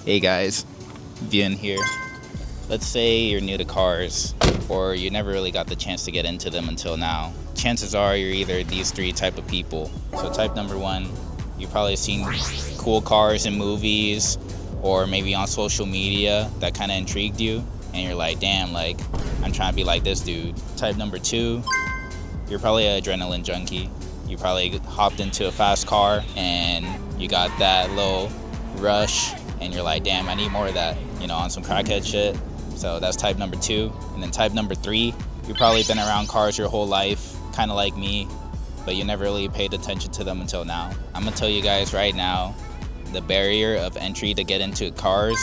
Hey guys, Vian here. Let's say you're new to cars or you never really got the chance to get into them until now. Chances are you're either these three type of people. So type number one, you've probably seen cool cars in movies or maybe on social media that kind of intrigued you and you're like, damn, like I'm trying to be like this dude. Type number two, you're probably an adrenaline junkie. You probably hopped into a fast car and you got that little rush and you're like, damn, I need more of that, on some crackhead shit. So that's type number two. And then type number three, you've probably been around cars your whole life, kind of like me, but you never really paid attention to them until now. I'm gonna tell you guys right now, the barrier of entry to get into cars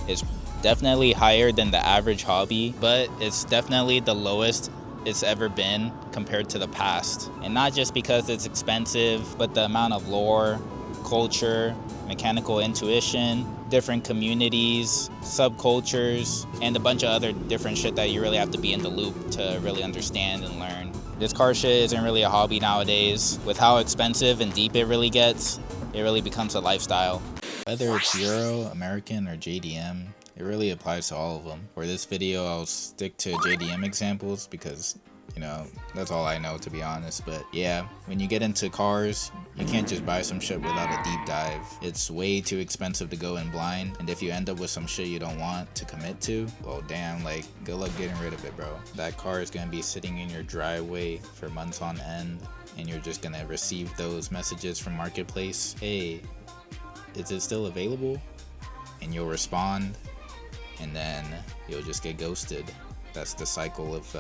is definitely higher than the average hobby, but it's definitely the lowest it's ever been compared to the past. And not just because it's expensive, but the amount of lore, culture, mechanical intuition, different communities, subcultures, and a bunch of other different shit that you really have to be in the loop to really understand and learn. This car shit isn't really a hobby nowadays. With how expensive and deep it really gets, it really becomes a lifestyle. Whether it's Euro, American, or JDM, it really applies to all of them. For this video, I'll stick to JDM examples because, that's all I know, to be honest. But yeah, when you get into cars, you can't just buy some shit without a deep dive. It's way too expensive to go in blind. And if you end up with some shit you don't want to commit to, well, damn, good luck getting rid of it, bro. That car is gonna be sitting in your driveway for months on end, and you're just gonna receive those messages from Marketplace. Hey, is it still available? And you'll respond, and then you'll just get ghosted. That's the cycle of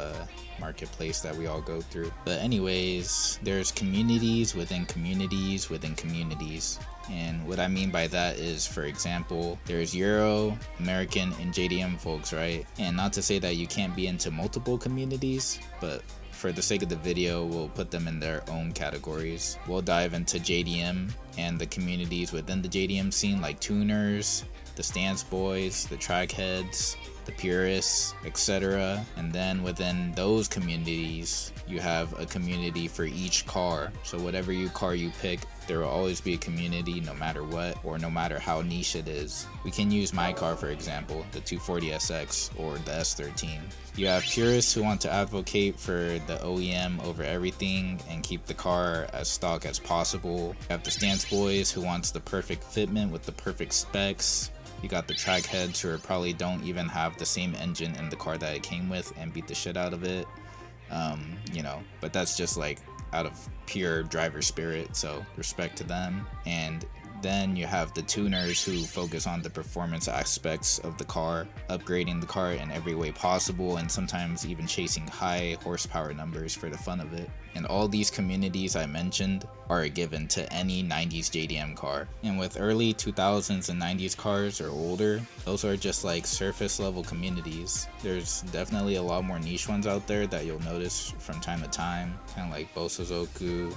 Marketplace that we all go through. But anyways, there's communities within communities within communities. And what I mean by that is, for example, there's Euro, American, and JDM folks, right? And not to say that you can't be into multiple communities, but for the sake of the video, we'll put them in their own categories. We'll dive into JDM and the communities within the JDM scene, like tuners, the stance boys, the track heads, the purists, etc. And then within those communities, you have a community for each car. So whatever car you pick, there will always be a community no matter what, or no matter how niche it is. We can use my car, for example, the 240SX or the S13. You have purists who want to advocate for the OEM over everything and keep the car as stock as possible. You have the stance boys who wants the perfect fitment with the perfect specs. You got the track heads who probably don't even have the same engine in the car that it came with and beat the shit out of it. But that's just out of pure driver spirit, so respect to them. And then you have the tuners who focus on the performance aspects of the car, upgrading the car in every way possible, and sometimes even chasing high horsepower numbers for the fun of it. And all these communities I mentioned are given to any 90s JDM car. And with early 2000s and 90s cars or older, those are just surface level communities. There's definitely a lot more niche ones out there that you'll notice from time to time, kind of like Bosozoku,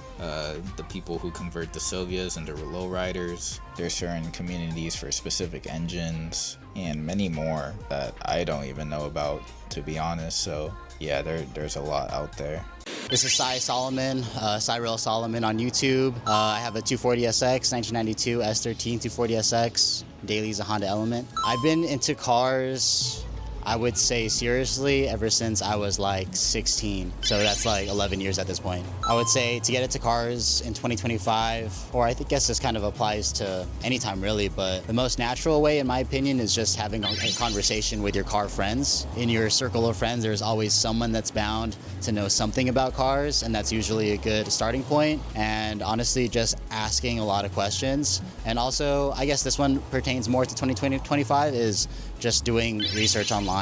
the people who convert the Sylvias into lowriders. There's certain communities for specific engines, and many more that I don't even know about, to be honest. So yeah, there's a lot out there. This is Cy Solomon, Cyril Solomon on YouTube. I have a 240SX, 1992 S13 240SX. Daily is a Honda Element. I've been into cars, I would say seriously, ever since I was 16. So that's 11 years at this point. I would say to get into cars in 2025, or I guess this kind of applies to any time really, but the most natural way in my opinion is just having a conversation with your car friends. In your circle of friends, there's always someone that's bound to know something about cars, and that's usually a good starting point. And honestly, just asking a lot of questions. And also, I guess this one pertains more to 2025 is just doing research online.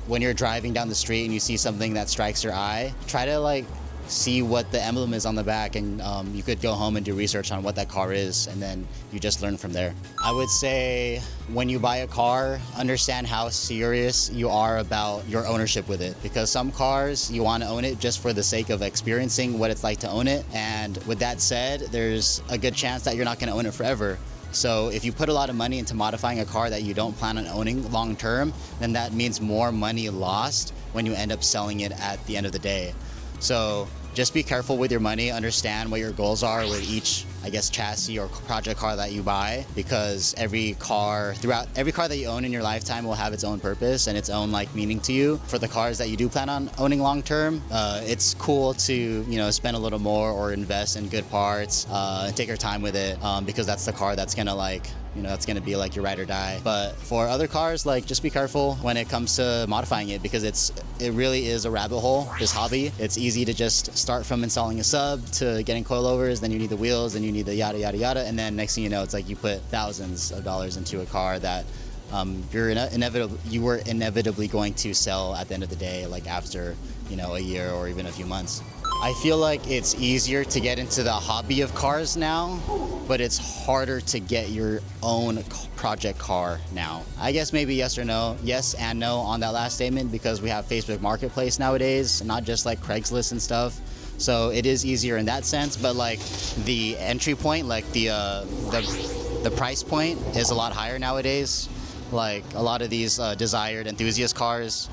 When you're driving down the street and you see something that strikes your eye, try to see what the emblem is on the back, and you could go home and do research on what that car is, and then you just learn from there. I would say when you buy a car, understand how serious you are about your ownership with it, because some cars you want to own it just for the sake of experiencing what it's like to own it, and with that said, there's a good chance that you're not going to own it forever. So if you put a lot of money into modifying a car that you don't plan on owning long term, then that means more money lost when you end up selling it at the end of the day. So just be careful with your money, understand what your goals are with each, I guess, chassis or project car that you buy, because every car that you own in your lifetime will have its own purpose and its own like meaning to you. For the cars that you do plan on owning long term, it's cool to, you know, spend a little more or invest in good parts and take your time with it, because that's the car that's gonna like, you know, that's going to be like your ride or die. But for other cars, like, just be careful when it comes to modifying it, because it really is a rabbit hole, this hobby. It's easy to just start from installing a sub to getting coilovers, then you need the wheels, then you need the yada yada yada, and then next thing you know, it's like you put thousands of dollars into a car that you were inevitably going to sell at the end of the day, like after, you know, a year or even a few months. I feel like it's easier to get into the hobby of cars now, but it's harder to get your own project car now. I guess maybe yes or no, yes and no on that last statement, because we have Facebook Marketplace nowadays, not just like Craigslist and stuff. So it is easier in that sense, but like the entry point, like the price point is a lot higher nowadays. Like a lot of these desired enthusiast cars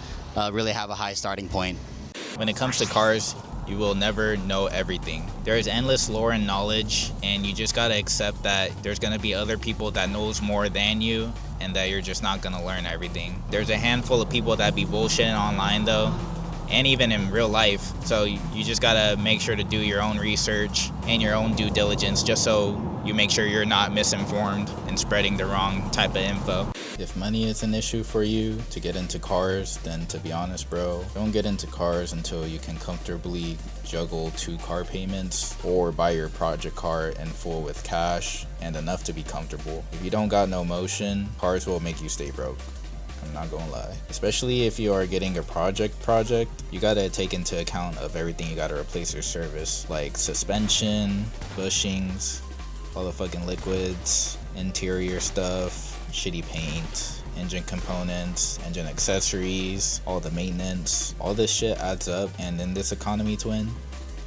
really have a high starting point. When it comes to cars, you will never know everything. There is endless lore and knowledge, and you just gotta accept that there's gonna be other people that knows more than you, and that you're just not gonna learn everything. There's a handful of people that be bullshitting online though, and even in real life. So you just gotta make sure to do your own research and your own due diligence, just so you make sure you're not misinformed and spreading the wrong type of info. If money is an issue for you to get into cars, then to be honest, bro, don't get into cars until you can comfortably juggle 2 car payments or buy your project car in full with cash and enough to be comfortable. If you don't got no motion, cars will make you stay broke. I'm not gonna lie. Especially if you are getting a project, you gotta take into account of everything you gotta replace your service, like suspension, bushings, all the fucking liquids, interior stuff, shitty paint, engine components, engine accessories, all the maintenance. All this shit adds up, and in this economy, twin,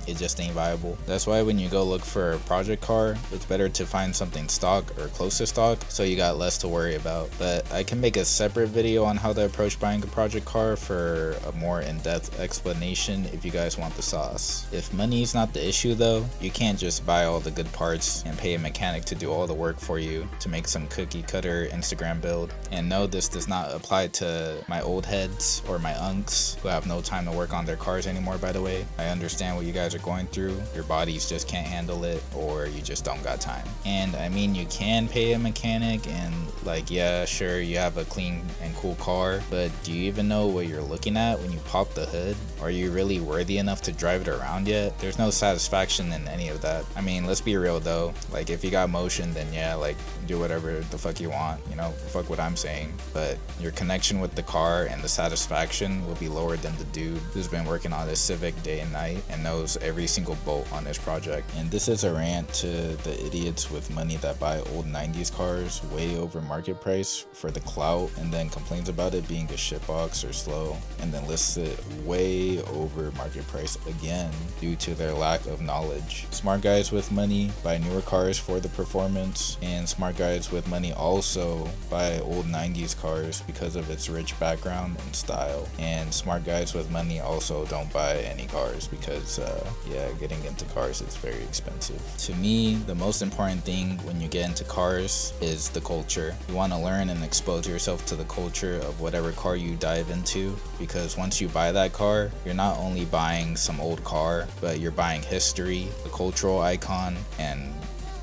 it just ain't viable. That's why when you go look for a project car, it's better to find something stock or close to stock, so you got less to worry about. But I can make a separate video on how to approach buying a project car for a more in-depth explanation if you guys want the sauce. If money's not the issue though, you can't just buy all the good parts and pay a mechanic to do all the work for you to make some cookie cutter Instagram build. And no, this does not apply to my old heads or my unks who have no time to work on their cars anymore, by the way. I understand what you guys are going through. Your bodies just can't handle it, or you just don't got time. And I mean, you can pay a mechanic and like, yeah, sure, you have a clean and cool car, but do you even know what you're looking at when you pop the hood? Are you really worthy enough to drive it around yet? There's no satisfaction in any of that. I mean, let's be real though, like if you got motion, then yeah, like do whatever the fuck you want, you know, fuck what I'm saying. But your connection with the car and the satisfaction will be lower than the dude who's been working on this Civic day and night and knows every single bolt on this project. And this is a rant to the idiots with money that buy old 90s cars way over market price for the clout, and then complains about it being a shitbox or slow, and then lists it way over market price again due to their lack of knowledge. Smart guys with money buy newer cars for the performance, and smart guys with money also buy old 90s cars because of its rich background and style. And smart guys with money also don't buy any cars because yeah, getting into cars is very expensive. To me, the most important thing when you get into cars is the culture. You want to learn and expose yourself to the culture of whatever car you dive into, because once you buy that car, you're not only buying some old car, but you're buying history, a cultural icon, and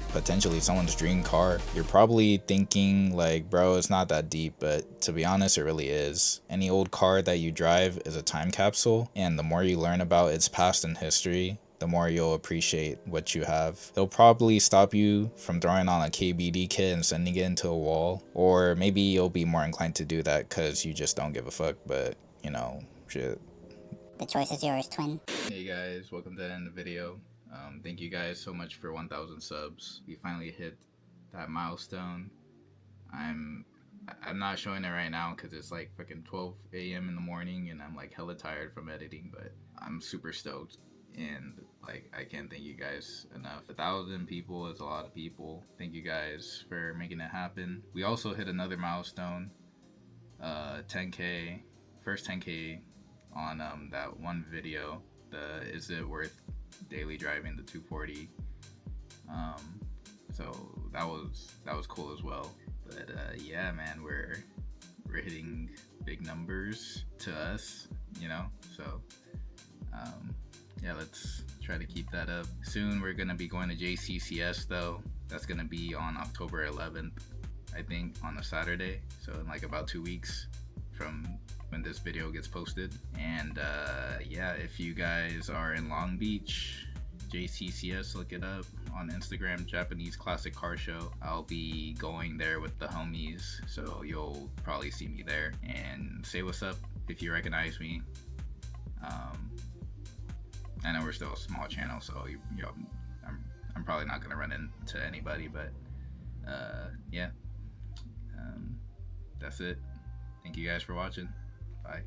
potentially someone's dream car. You're probably thinking like, bro, it's not that deep, but to be honest, it really is. Any old car that you drive is a time capsule, and the more you learn about its past and history, the more you'll appreciate what you have. It'll probably stop you from throwing on a KBD kit and sending it into a wall, or maybe you'll be more inclined to do that because you just don't give a fuck, but you know, shit. The choice is yours, twin. Hey guys, welcome to the end of the video. Thank you guys so much for 1,000 subs. We finally hit that milestone. I'm not showing it right now because it's like fucking 12 a.m. in the morning and I'm like hella tired from editing, but I'm super stoked. And like, I can't thank you guys enough. 1,000 people is a lot of people. Thank you guys for making it happen. We also hit another milestone, 10K, first 10K on that one video, the is it worth daily driving the 240. So that was cool as well. But yeah, man, we're hitting big numbers to us, you know. So yeah, let's try to keep that up. Soon we're gonna be going to JCCS though. That's gonna be on October 11th, I think, on a Saturday. So in like about 2 weeks from when this video gets posted. And yeah, if you guys are in Long Beach, JCCS, look it up on Instagram, Japanese Classic Car Show. I'll be going there with the homies, so you'll probably see me there. And say what's up if you recognize me. I know we're still a small channel, so you know, I'm probably not gonna run into anybody, but yeah, that's it. Thank you guys for watching. Bye.